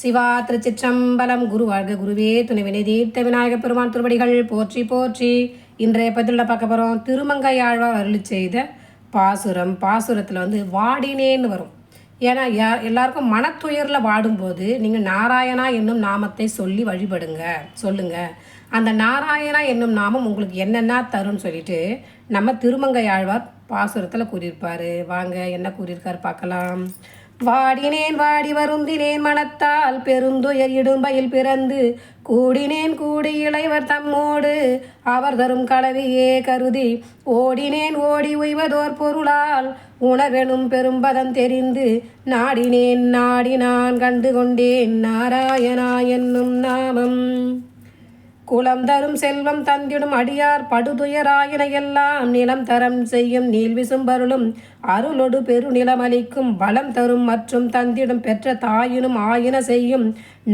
சிவா திருச்சிற்றம்பலம். குரு வாழ்க குருவே துணைவினை தீர்த்த விநாயக பெருமான் திருவடிகள் போற்றி போற்றி. இன்றைய பதிலில் பார்க்க போகிறோம். திருமங்கையாழ்வார் அருளி செய்த பாசுரம். பாசுரத்தில் வாடினேன்னு வரும். ஏன்னா எல்லாருக்கும் மனத்துயரில் வாடும்போது நீங்கள் நாராயணா என்னும் நாமத்தை சொல்லி வழிபடுங்க சொல்லுங்க. அந்த நாராயணா என்னும் நாமம் உங்களுக்கு என்னென்ன தரும்னு சொல்லிட்டு நம்ம திருமங்கையாழ்வார் பாசுரத்தில் கூறியிருப்பார். வாங்க என்ன கூறியிருக்கார் பார்க்கலாம். வாடினேன் வாடி வருந்தினேன் மனத்தால் பெருந்துயர் இடும்பையில் பிறந்து கூடினேன் கூடி இளைவர் தம்மோடு அவர் தரும் கலவியே கருதி ஓடினேன் ஓடி உய்வதோர் பொருளால் உணர்வெனும் பெரும்பதம் தெரிந்து நாடினேன் நாடி நான் கண்டு கொண்டேன் நாராயணா என்னும் நாமம். குலம் தரும் செல்வம் தந்திடும் அடியார் படுதுயராயின எல்லாம் நிலம் தரம் செய்யும் நீள்விசும்பருளும் அருளொடு பெருநிலமளிக்கும் வளம் தரும் மற்றும் தந்திடும் பெற்ற தாயினும் ஆயின செய்யும்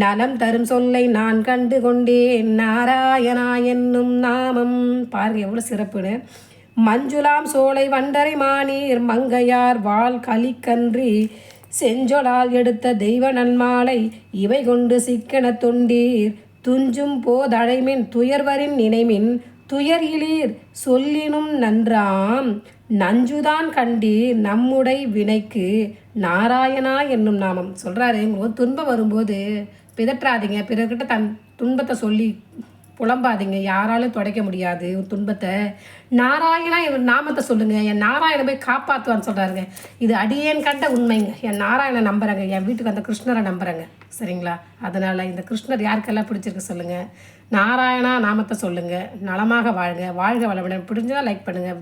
நலம் தரும் சொல்லை நான் கண்டு கொண்டேன் நாராயணா என்னும் நாமம். பாருங்க எவ்வளோ சிறப்புன்னு. மஞ்சுளாம் சோலை வண்டரை மானீர் மங்கையார் வாள் கலிக்கன்றி செஞ்சொலால் எடுத்த தெய்வ நன்மாலை இவை கொண்டு சிக்கன தொண்டீர் துஞ்சும் போதழைமின் துயர்வரின் நினைமின் துயர் இளீர் சொல்லினும் நன்றாம் நஞ்சுதான் கண்டீர் நம்முடை வினைக்கு நாராயணா என்னும் நாமம். சொல்கிறாரு, துன்பம் வரும்போது பிதற்றாதீங்க, பிறர்கிட்ட துன்பத்தை சொல்லி புலம்பாதீங்க. யாராலும் துடைக்க முடியாது துன்பத்தை. நாராயணா என் நாமத்தை சொல்லுங்கள், என் நாராயண போய் காப்பாற்றுவான்னு சொல்கிறாருங்க. இது அடியேன் கண்ட உண்மைங்க. என் நாராயணை நம்புகிறேங்க, என் வீட்டுக்கு அந்த கிருஷ்ணரை நம்புகிறேங்க. சரிங்களா? அதனால் இந்த கிருஷ்ணர் யாருக்கெல்லாம் பிடிச்சிருக்கு சொல்லுங்கள். நாராயணா நாமத்தை சொல்லுங்கள். நலமாக வாழ்க, வாழ்க வளமுடன். பிடிஞ்சதாக லைக் பண்ணுங்கள்.